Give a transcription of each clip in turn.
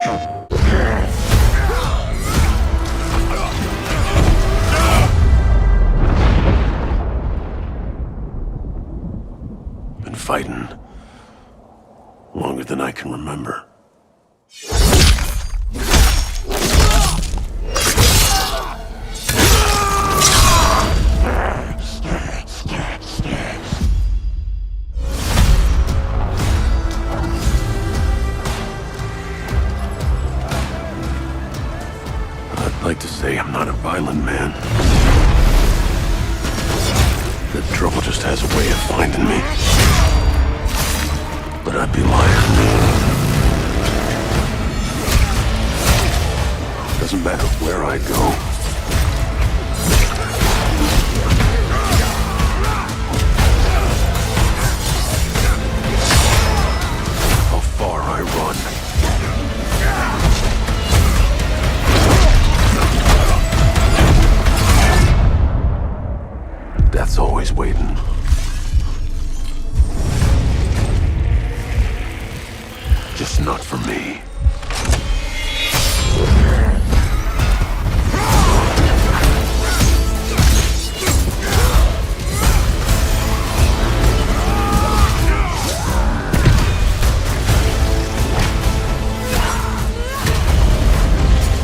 Been fighting longer than I can remember. I'd like to say I'm not a violent man. That trouble just has a way of finding me. But I'd be lying. Doesn't matter where I go. How far I run. Death's always waiting. Just not for me.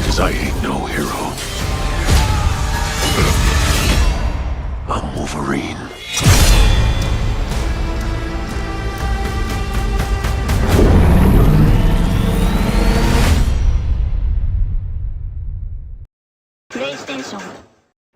Cause I ain't no hero. I'm Wolverine.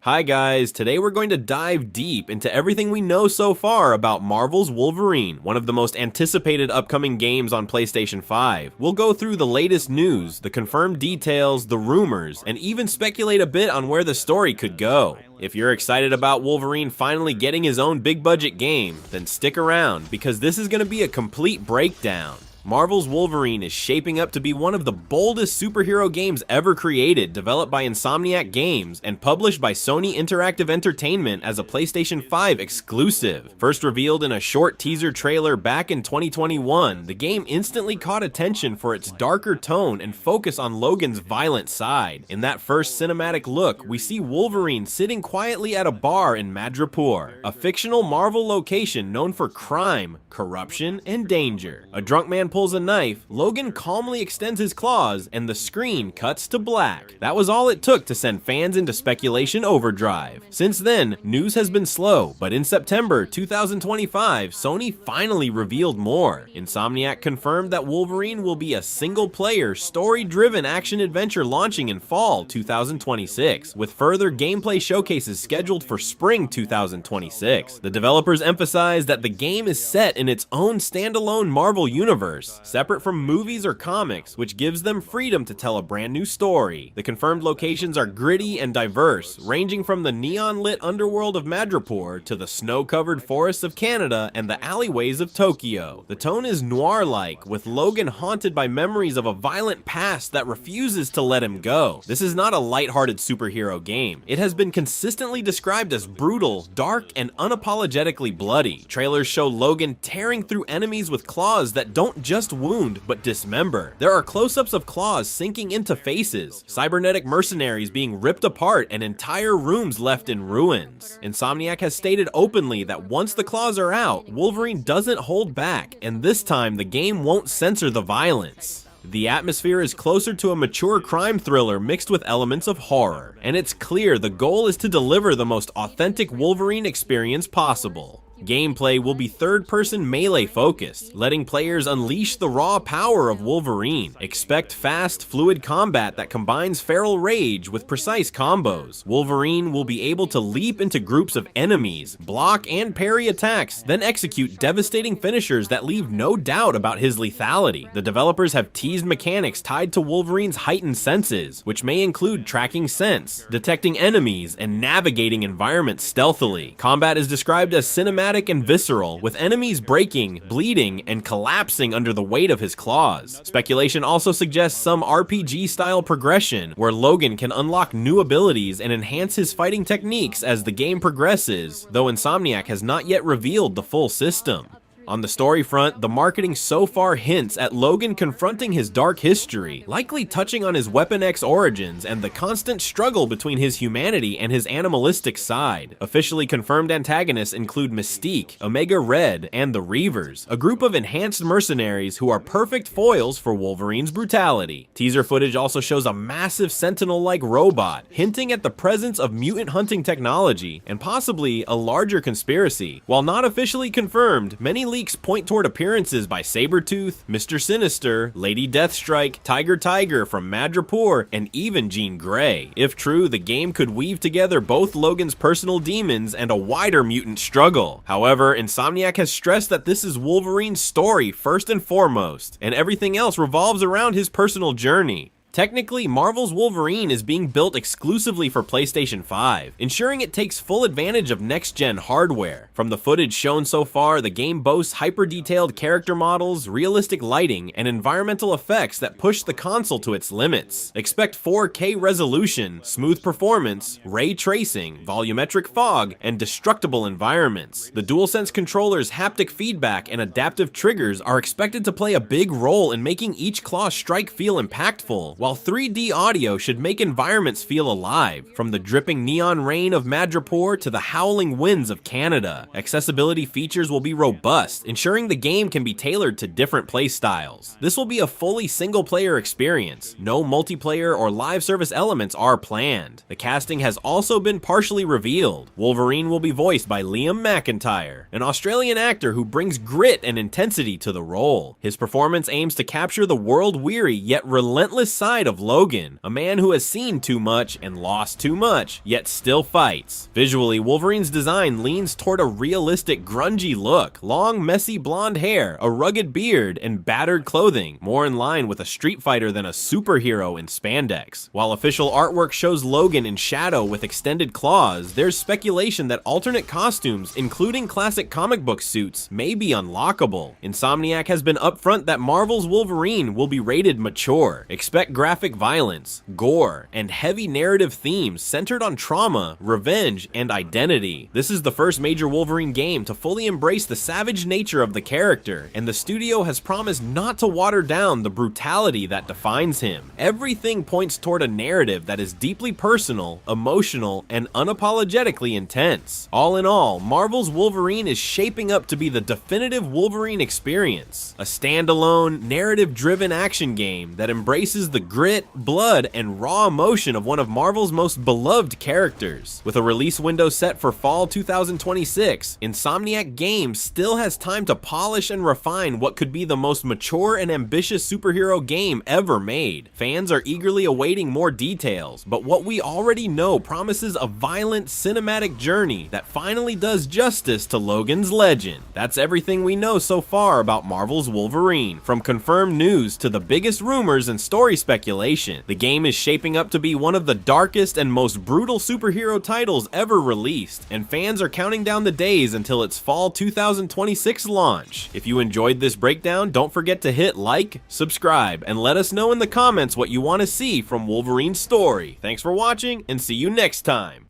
Hi guys, today we're going to dive deep into everything we know so far about Marvel's Wolverine, one of the most anticipated upcoming games on PlayStation 5. We'll go through the latest news, the confirmed details, the rumors, and even speculate a bit on where the story could go. If you're excited about Wolverine finally getting his own big budget game, then stick around because this is going to be a complete breakdown. Marvel's Wolverine is shaping up to be one of the boldest superhero games ever created, developed by Insomniac Games and published by Sony Interactive Entertainment as a PlayStation 5 exclusive. First revealed in a short teaser trailer back in 2021, the game instantly caught attention for its darker tone and focus on Logan's violent side. In that first cinematic look, we see Wolverine sitting quietly at a bar in Madripoor, a fictional Marvel location known for crime, corruption, and danger. A drunk man pulls a knife, Logan calmly extends his claws, and the screen cuts to black. That was all it took to send fans into speculation overdrive. Since then, news has been slow, but in September 2025, Sony finally revealed more. Insomniac confirmed that Wolverine will be a single-player, story-driven action-adventure launching in fall 2026, with further gameplay showcases scheduled for spring 2026. The developers emphasized that the game is set in its own standalone Marvel universe, separate from movies or comics, which gives them freedom to tell a brand new story. The confirmed locations are gritty and diverse, ranging from the neon-lit underworld of Madripoor to the snow-covered forests of Canada and the alleyways of Tokyo. The tone is noir-like, with Logan haunted by memories of a violent past that refuses to let him go. This is not a lighthearted superhero game. It has been consistently described as brutal, dark, and unapologetically bloody. Trailers show Logan tearing through enemies with claws that don't just wound, but dismember. There are close-ups of claws sinking into faces, cybernetic mercenaries being ripped apart, and entire rooms left in ruins. Insomniac has stated openly that once the claws are out, Wolverine doesn't hold back, and this time the game won't censor the violence. The atmosphere is closer to a mature crime thriller mixed with elements of horror, and it's clear the goal is to deliver the most authentic Wolverine experience possible. Gameplay will be third-person melee focused, letting players unleash the raw power of Wolverine. Expect fast, fluid combat that combines feral rage with precise combos. Wolverine will be able to leap into groups of enemies, block and parry attacks, then execute devastating finishers that leave no doubt about his lethality. The developers have teased mechanics tied to Wolverine's heightened senses, which may include tracking scents, detecting enemies, and navigating environments stealthily. Combat is described as cinematic and visceral, with enemies breaking, bleeding, and collapsing under the weight of his claws. Speculation also suggests some RPG-style progression, where Logan can unlock new abilities and enhance his fighting techniques as the game progresses, though Insomniac has not yet revealed the full system. On the story front, the marketing so far hints at Logan confronting his dark history, likely touching on his Weapon X origins and the constant struggle between his humanity and his animalistic side. Officially confirmed antagonists include Mystique, Omega Red, and the Reavers, a group of enhanced mercenaries who are perfect foils for Wolverine's brutality. Teaser footage also shows a massive Sentinel-like robot, hinting at the presence of mutant hunting technology and possibly a larger conspiracy. While not officially confirmed, many leaks point toward appearances by Sabretooth, Mr. Sinister, Lady Deathstrike, Tiger from Madripoor, and even Jean Grey. If true, the game could weave together both Logan's personal demons and a wider mutant struggle. However, Insomniac has stressed that this is Wolverine's story first and foremost, and everything else revolves around his personal journey. Technically, Marvel's Wolverine is being built exclusively for PlayStation 5, ensuring it takes full advantage of next-gen hardware. From the footage shown so far, the game boasts hyper-detailed character models, realistic lighting, and environmental effects that push the console to its limits. Expect 4K resolution, smooth performance, ray tracing, volumetric fog, and destructible environments. The DualSense controller's haptic feedback and adaptive triggers are expected to play a big role in making each claw strike feel impactful, while 3D audio should make environments feel alive, from the dripping neon rain of Madripoor to the howling winds of Canada. Accessibility features will be robust, ensuring the game can be tailored to different playstyles. This will be a fully single-player experience. No multiplayer or live service elements are planned. The casting has also been partially revealed. Wolverine will be voiced by Liam McIntyre, an Australian actor who brings grit and intensity to the role. His performance aims to capture the world-weary yet relentless side of Logan, a man who has seen too much and lost too much, yet still fights. Visually, Wolverine's design leans toward a realistic, grungy look, long, messy blonde hair, a rugged beard, and battered clothing, more in line with a street fighter than a superhero in spandex. While official artwork shows Logan in shadow with extended claws, there's speculation that alternate costumes, including classic comic book suits, may be unlockable. Insomniac has been upfront that Marvel's Wolverine will be rated mature. Expect graphic violence, gore, and heavy narrative themes centered on trauma, revenge, and identity. This is the first major Wolverine game to fully embrace the savage nature of the character, and the studio has promised not to water down the brutality that defines him. Everything points toward a narrative that is deeply personal, emotional, and unapologetically intense. All in all, Marvel's Wolverine is shaping up to be the definitive Wolverine experience, a standalone, narrative-driven action game that embraces the grit, blood, and raw emotion of one of Marvel's most beloved characters. With a release window set for fall 2026, Insomniac Games still has time to polish and refine what could be the most mature and ambitious superhero game ever made. Fans are eagerly awaiting more details, but what we already know promises a violent cinematic journey that finally does justice to Logan's legend. That's everything we know so far about Marvel's Wolverine, from confirmed news to the biggest rumors and story speculation. The game is shaping up to be one of the darkest and most brutal superhero titles ever released, and fans are counting down the days until its fall 2026 launch. If you enjoyed this breakdown, don't forget to hit like, subscribe, and let us know in the comments what you want to see from Wolverine's story. Thanks for watching, and see you next time.